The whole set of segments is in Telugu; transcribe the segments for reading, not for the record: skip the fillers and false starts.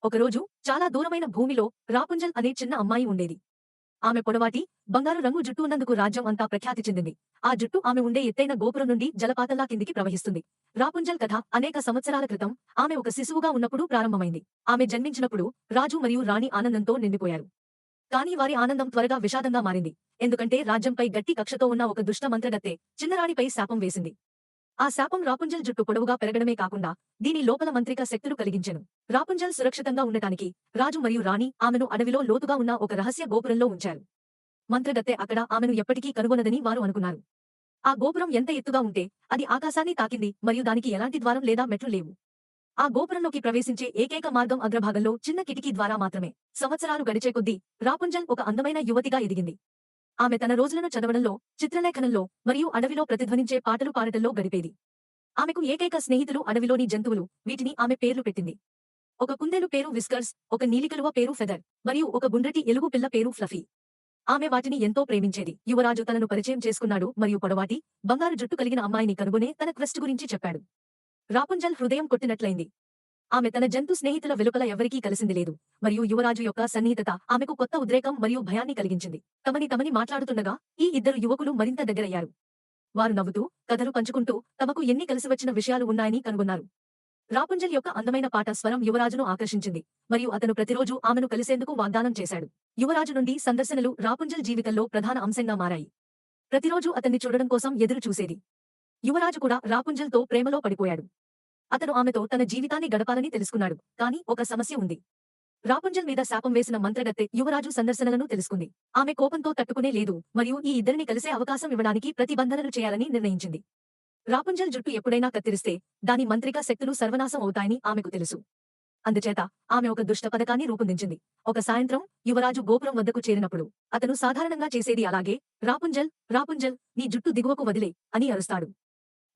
ఒకరోజు చాలా దూరమైన భూమిలో రాపుంజల్ అనే చిన్న అమ్మాయి ఉండేది. ఆమె పొడవాటి, బంగారు రంగు జుట్టు ఉన్నందుకు రాజ్యం అంతా ప్రఖ్యాతి చెందింది. ఆ జుట్టు ఆమె ఉండే ఎత్తైన గోపురం నుండి జలపాతంలా కిందికి ప్రవహిస్తుంది. రాపుంజల్ కథ అనేక సంవత్సరాల క్రితం ఆమె ఒక శిశువుగా ఉన్నప్పుడు ప్రారంభమైంది. ఆమె జన్మించినప్పుడు రాజు మరియు రాణి ఆనందంతో నిండిపోయారు. కానీ వారి ఆనందం త్వరగా విషాదంగా మారింది. ఎందుకంటే రాజ్యంపై గట్టి కక్షతో ఉన్న ఒక దుష్ట మంత్రగత్తె చిన్నరాణిపై శాపం వేసింది. ఆ శాపం రాపుంజల్ జుట్టు పొడవుగా పెరగడమే కాకుండా దీని లోపల మంత్రిక శక్తులు కలిగించెను. రాపుంజల్ సురక్షితంగా ఉండటానికి రాజు మరియు రాణి ఆమెను అడవిలో లోతుగా ఉన్న ఒక రహస్య గోపురంలో ఉంచారు. మంత్రగత్తె అక్కడ ఆమెను ఎప్పటికీ కనుగొనదని వారు అనుకున్నారు. ఆ గోపురం ఎంత ఎత్తుగా ఉంటే అది ఆకాశాన్ని తాకింది మరియు దానికి ఎలాంటి ద్వారం లేదా మెట్లు లేవు. ఆ గోపురంలోకి ప్రవేశించే ఏకైక మార్గం అగ్రభాగంలో చిన్న కిటికీ ద్వారా మాత్రమే. సంవత్సరాలు గడిచే కొద్దీ రాపుంజల్ ఒక అందమైన యువతిగా ఎదిగింది. ఆమె తన రోజులను చదవడంలో, చిత్రలేఖనంలో మరియు అడవిలో ప్రతిధ్వనించే పాటలు పాడటంలో గడిపేది. ఆమెకు ఏకైక స్నేహితులు అడవిలోని జంతువులు, వీటిని ఆమె పేర్లు పెట్టింది. ఒక కుందేలు పేరు విస్కర్స్, ఒక నీలికలువ పేరు ఫెదర్, మరియు ఒక గుండ్రటి ఎలుగు పిల్ల పేరు ఫ్లఫీ. ఆమె వాటిని ఎంతో ప్రేమించేది. యువరాజు తనను పరిచయం చేసుకున్నాడు మరియు పొడవాటి, బంగారు జుట్టు కలిగిన అమ్మాయిని కనుగొనే తన క్వెస్ట్ గురించి చెప్పాడు. రాపుంజల్ హృదయం కొట్టినట్లయింది. ఆమె తన జంతు స్నేహితుల వెలుపల ఎవరికీ కలిసింది లేదు, మరియు యువరాజు యొక్క సన్నిహితత ఆమెకు కొత్త ఉద్రేకం మరియు భయాన్ని కలిగించింది. తమని మాట్లాడుతుండగా ఈ ఇద్దరు యువకులు మరింత దగ్గరయ్యారు. వారు నవ్వుతూ, కథలు పంచుకుంటూ తమకు ఎన్ని కలిసివచ్చిన విషయాలు ఉన్నాయని కనుగొన్నారు. రాపుంజల్ యొక్క అందమైన పాట స్వరం యువరాజును ఆకర్షించింది, మరియు అతను ప్రతిరోజు ఆమెను కలిసేందుకు వాగ్దానం చేశాడు. యువరాజు నుండి సందర్శనలు రాపుంజల్ జీవితంలో ప్రధాన అంశంగా మారాయి. ప్రతిరోజు అతన్ని చూడడం కోసం ఎదురు చూసేది. యువరాజు కూడా రాపుంజల్తో ప్రేమలో పడిపోయాడు. అతను ఆమెతో తన జీవితాన్ని గడపాలని తెలుసుకున్నాడు. కానీ ఒక సమస్య ఉంది. రాపుంజల్ మీద శాపం వేసిన మంత్రగత్తె యువరాజు సందర్శనలను తెలుసుకుంది. ఆమె కోపంతో తట్టుకునే లేదు మరియు ఈ ఇద్దరిని కలిసే అవకాశం ఇవ్వడానికి ప్రతిబంధనలు చేయాలని నిర్ణయించింది. రాపుంజల్ జుట్టు ఎప్పుడైనా కత్తిరిస్తే దాని మంత్రిక శక్తులు సర్వనాశం అవుతాయని ఆమెకు తెలుసు. అందుచేత ఆమె ఒక దుష్ట పథకాన్ని రూపొందించింది. ఒక సాయంత్రం యువరాజు గోపురం వద్దకు చేరినప్పుడు అతను సాధారణంగా చేసేది అలాగే, రాపుంజల్, రాపుంజల్, నీ జుట్టు దిగువకు వదిలే అని అరుస్తాడు.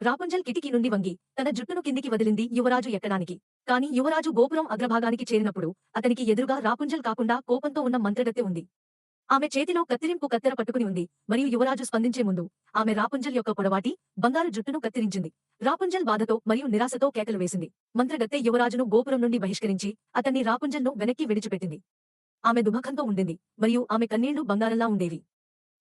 రాపుంజల్ కిటికీ నుండి వంగి తన జుట్టును కిందికి వదిలింది యువరాజు ఎక్కడానికి. కాని యువరాజు గోపురం అగ్రభాగానికి చేరినప్పుడు అతనికి ఎదురుగా రాపుంజల్ కాకుండా కోపంతో ఉన్న మంత్రగత్తె ఉంది. ఆమె చేతిలో కత్తిరింపు కత్తెర పట్టుకుని ఉంది మరియు యువరాజు స్పందించే ముందు ఆమె రాపుంజల్ యొక్క పొడవాటి, బంగారు జుట్టును కత్తిరించింది. రాపుంజల్ బాధతో మరియు నిరాశతో కేకలు వేసింది. మంత్రగత్తె యువరాజును గోపురం నుండి బహిష్కరించి అతన్ని రాపుంజల్ను వెనక్కి విడిచిపెట్టింది. ఆమె దుఃఖంతో ఉండింది మరియు ఆమె కన్నీళ్లు బంగారంలా ఉండేవి.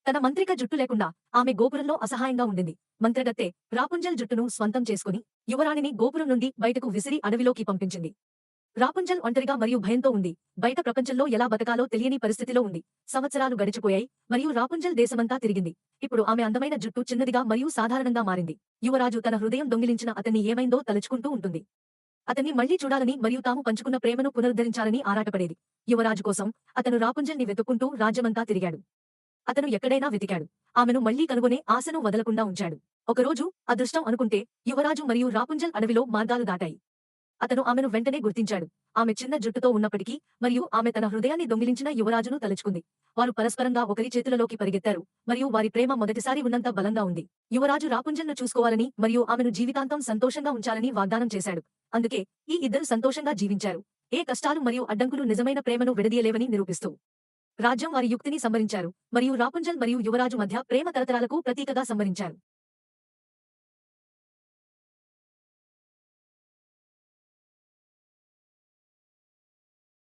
తన మంత్రిక జుట్టు లేకుండా ఆమె గోపురంలో అసహాయంగా ఉండింది. మంత్రగత్తె రాపుంజల్ జుట్టును స్వంతం చేసుకుని యువరాణిని గోపురం నుండి బయటకు విసిరి అడవిలోకి పంపించింది. రాపుంజల్ ఒంటరిగా మరియు భయంతో ఉంది. బయట ప్రపంచంలో ఎలా బతకాలో తెలియని పరిస్థితిలో ఉంది. సంవత్సరాలు గడిచిపోయాయి మరియు రాపుంజల్ దేశమంతా తిరిగింది. ఇప్పుడు ఆమె అందమైన జుట్టు చిన్నదిగా మరియు సాధారణంగా మారింది. యువరాజు తన హృదయం దొంగిలించిన అతన్ని ఏమైందో తలుచుకుంటూ ఉంటుంది. అతన్ని మళ్లీ చూడాలని మరియు తాము పంచుకున్న ప్రేమను పునరుద్ధరించాలని ఆరాటపడేది. యువరాజు కోసం అతను రాపుంజల్ని వెతుక్కుంటూ రాజ్యమంతా తిరిగాడు. అతను ఎక్కడైనా వెతికాడు. ఆమెను మళ్లీ కనుగొనే ఆశను వదలకుండా ఉంచాడు. ఒకరోజు అదృష్టం అనుకుంటే యువరాజు మరియు రాపుంజల్ అడవిలో మార్గాలు దాటాయి. అతను ఆమెను వెంటనే గుర్తించాడు. ఆమె చిన్న జుట్టుతో ఉన్నప్పటికీ మరియు ఆమె తన హృదయాన్ని దొంగిలించిన యువరాజును తలుచుకుంది. వారు పరస్పరంగా ఒకరి చేతులలోకి పరిగెత్తారు మరియు వారి ప్రేమ మొదటిసారి ఉన్నంత బలంగా ఉంది. యువరాజు రాపుంజల్ను చూసుకోవాలని మరియు ఆమెను జీవితాంతం సంతోషంగా ఉంచాలని వాగ్దానం చేశాడు. అందుకే ఈ ఇద్దరు సంతోషంగా జీవించారు. ఏ కష్టాలు మరియు అడ్డంకులు నిజమైన ప్రేమను విడదీయలేవని నిరూపిస్తూ రాజ్యం వారి యుక్తిని సంవరించారు మరియు రాపుంజల్ మరియు యువరాజు మధ్య ప్రేమ తరతరాలకు ప్రతీకగా సంవరించారు.